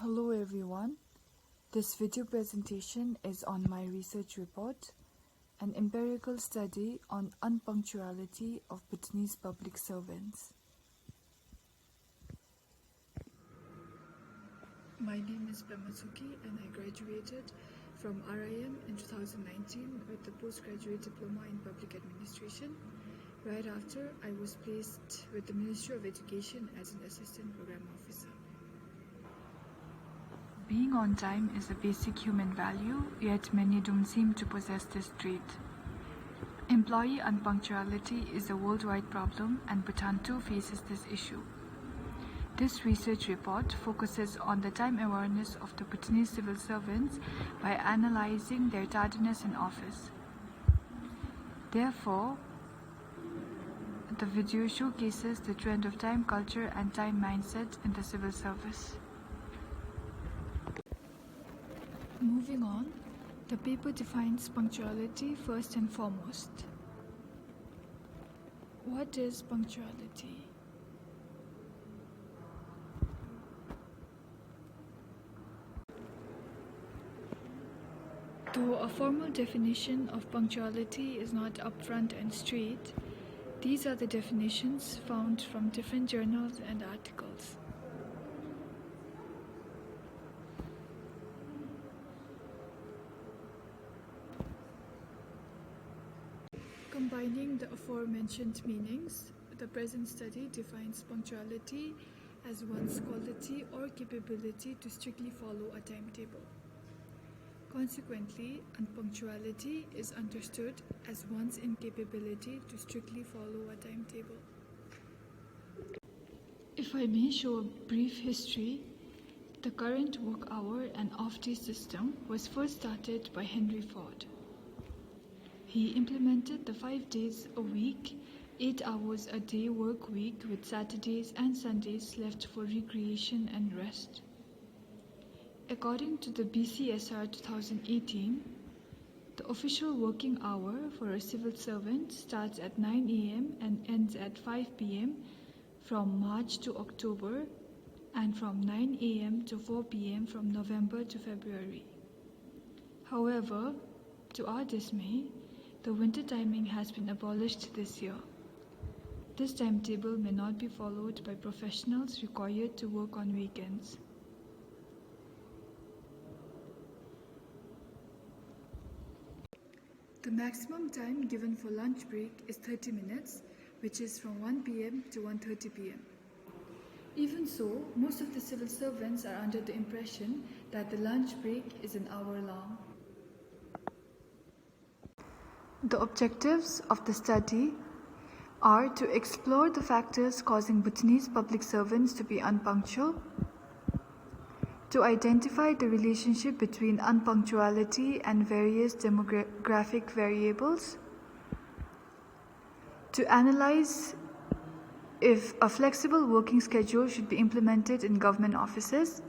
Hello everyone. This video presentation is on my research report, an empirical study on unpunctuality of Bhutanese public servants. My name is Pema Tshoki and I graduated from RIM in 2019 with the postgraduate diploma in public administration. Right after, I was placed with the Ministry of Education as an assistant program officer. Being on time is a basic human value, yet many don't seem to possess this trait. Employee unpunctuality is a worldwide problem and Bhutan too faces this issue. This research report focuses on the time awareness of the Bhutanese civil servants by analyzing their tardiness in office. Therefore, the video showcases the trend of time culture and time mindset in the civil service. Moving on, the paper defines punctuality first and foremost. What is punctuality? Though a formal definition of punctuality is not upfront and straight, these are the definitions found from different journals and articles. Combining the aforementioned meanings, the present study defines punctuality as one's quality or capability to strictly follow a timetable. Consequently, unpunctuality is understood as one's incapability to strictly follow a timetable. If I may show a brief history, the current work hour and off-day system was first started by Henry Ford. He implemented the 5 days a week, 8 hours a day work week with Saturdays and Sundays left for recreation and rest. According to the BCSR 2018, the official working hour for a civil servant starts at 9 a.m. and ends at 5 p.m. from March to October and from 9 a.m. to 4 p.m. from November to February. However, to our dismay, the winter timing has been abolished this year. This timetable may not be followed by professionals required to work on weekends. The maximum time given for lunch break is 30 minutes, which is from 1 p.m. to 1:30 p.m. Even so, most of the civil servants are under the impression that the lunch break is an hour long. The objectives of the study are to explore the factors causing Bhutanese public servants to be unpunctual, to identify the relationship between unpunctuality and various demographic variables, to analyze if a flexible working schedule should be implemented in government offices,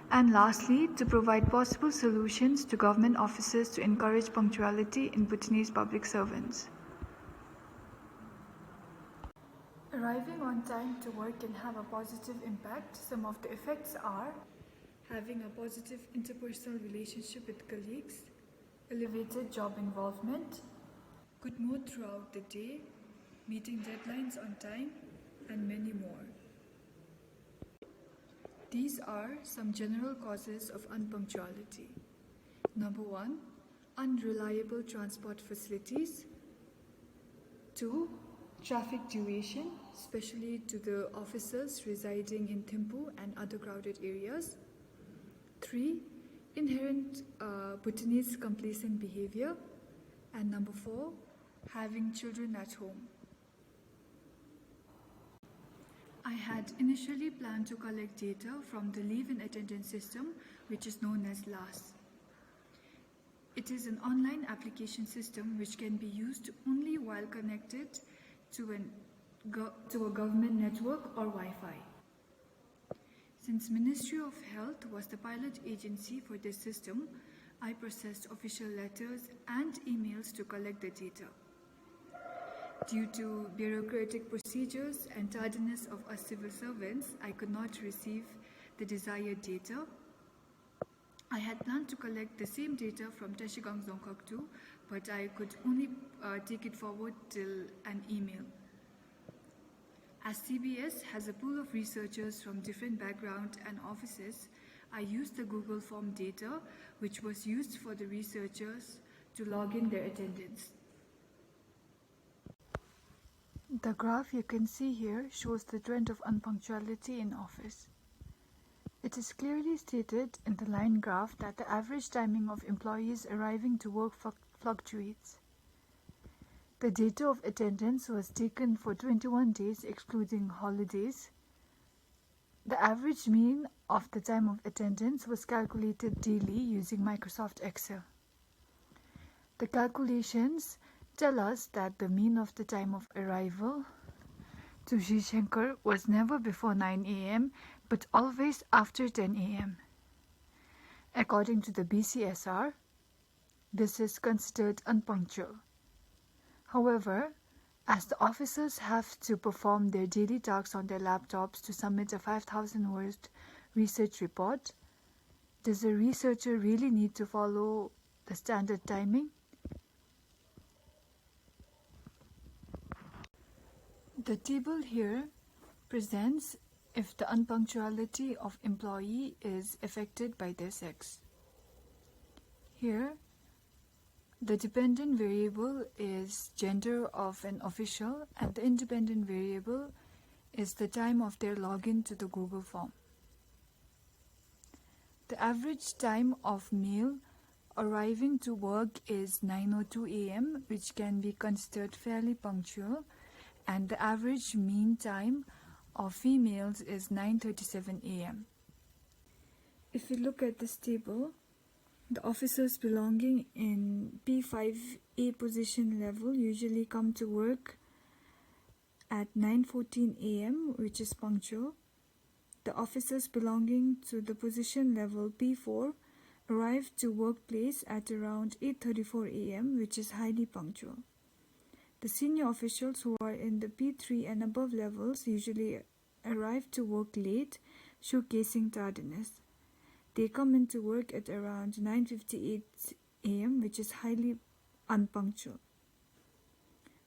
and lastly, to provide possible solutions to government offices to encourage punctuality in Bhutanese public servants. Arriving on time to work can have a positive impact. Some of the effects are having a positive interpersonal relationship with colleagues, elevated job involvement, good mood throughout the day, meeting deadlines on time, and many more. These are some general causes of unpunctuality. Number 1, unreliable transport facilities. 2, traffic duration, especially to the officers residing in Thimphu and other crowded areas. 3, inherent Bhutanese complacent behavior. And number 4, having children at home. I had initially planned to collect data from the leave-in attendance system, which is known as LAS. It is an online application system which can be used only while connected to a government network or Wi-Fi. Since Ministry of Health was the pilot agency for this system, I processed official letters and emails to collect the data. Due to bureaucratic procedures and tardiness of us civil servants, I could not receive the desired data, I had planned to collect the same data from Tashigang Zongkak too, but I could only take it forward till an email. As CBS has a pool of researchers from different backgrounds and offices, I used the Google Form data, which was used for the researchers to log in their attendance. The graph you can see here shows the trend of unpunctuality in office. It is clearly stated in the line graph that the average timing of employees arriving to work fluctuates. The data of attendance was taken for 21 days excluding holidays. The average mean of the time of attendance was calculated daily using Microsoft Excel. The calculations tell us that the mean of the time of arrival to Sri Shankar was never before 9 a.m. but always after 10 a.m. According to the BCSR, this is considered unpunctual. However, as the officers have to perform their daily tasks on their laptops to submit a 5,000-word research report, does a researcher really need to follow the standard timing? The table here presents if the unpunctuality of employee is affected by their sex. Here, the dependent variable is gender of an official and the independent variable is the time of their login to the Google form. The average time of male arriving to work is 9:02 a.m., which can be considered fairly punctual, and the average mean time of females is 9:37 a.m. If we look at this table, the officers belonging in P5A position level usually come to work at 9:14 a.m., which is punctual. The officers belonging to the position level P4 arrive to workplace at around 8:34 a.m., which is highly punctual. The senior officials who are in the P3 and above levels usually arrive to work late, showcasing tardiness. They come into work at around 9:58 a.m., which is highly unpunctual.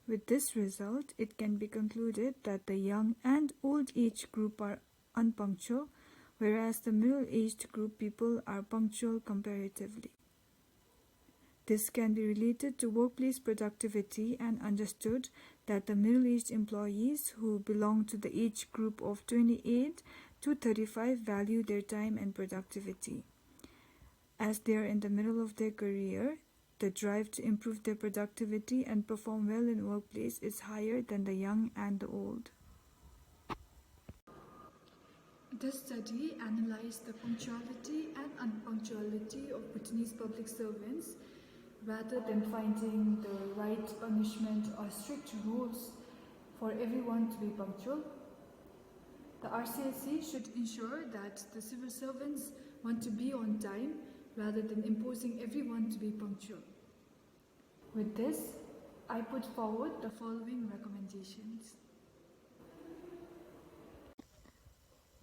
With this result, it can be concluded that the young and old age group are unpunctual, whereas the middle-aged group people are punctual comparatively. This can be related to workplace productivity and understood that the middle-aged employees who belong to the age group of 28 to 35 value their time and productivity. As they are in the middle of their career, the drive to improve their productivity and perform well in workplace is higher than the young and the old. This study analyzed the punctuality and unpunctuality of Bhutanese public servants rather than finding the right punishment or strict rules for everyone to be punctual. The RCSC should ensure that the civil servants want to be on time rather than imposing everyone to be punctual. With this, I put forward the following recommendations.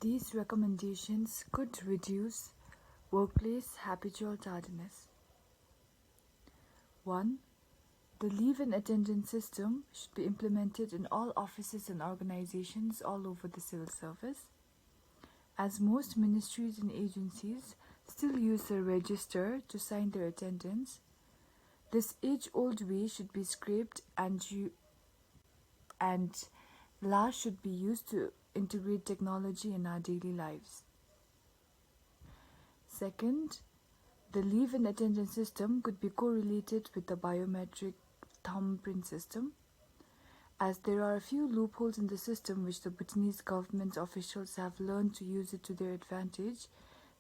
These recommendations could reduce workplace habitual tardiness. 1. The leave and attendance system should be implemented in all offices and organizations all over the civil service, as most ministries and agencies still use a register to sign their attendance. This age-old way should be scrapped and laws should be used to integrate technology in our daily lives. Second, the leave and attendance system could be correlated with the biometric thumbprint system, as there are a few loopholes in the system which the Bhutanese government officials have learned to use it to their advantage.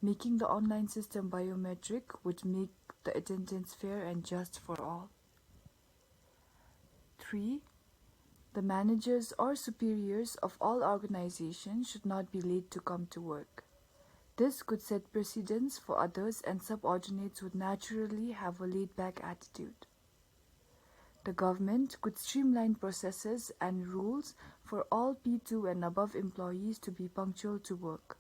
Making the online system biometric would make the attendance fair and just for all. 3. The managers or superiors of all organizations should not be late to come to work. This could set precedents for others, and subordinates would naturally have a laid-back attitude. The government could streamline processes and rules for all P2 and above employees to be punctual to work.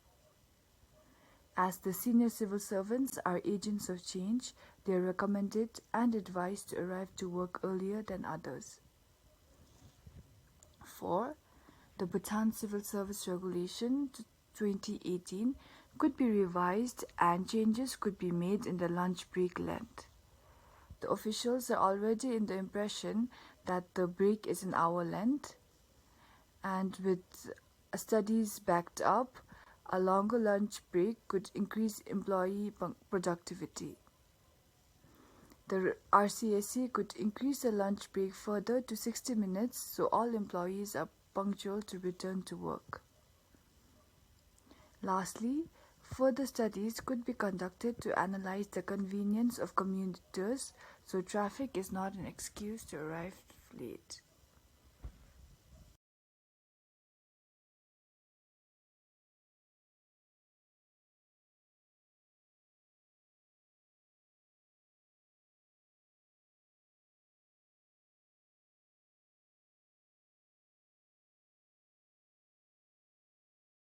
As the senior civil servants are agents of change, they are recommended and advised to arrive to work earlier than others. 4. The Bhutan Civil Service Regulation 2018 could be revised and changes could be made in the lunch break length. The officials are already in the impression that the break is an hour length, and with studies backed up, a longer lunch break could increase employee productivity. The RCSC could increase the lunch break further to 60 minutes so all employees are punctual to return to work. Lastly, further studies could be conducted to analyze the convenience of commuters so traffic is not an excuse to arrive late.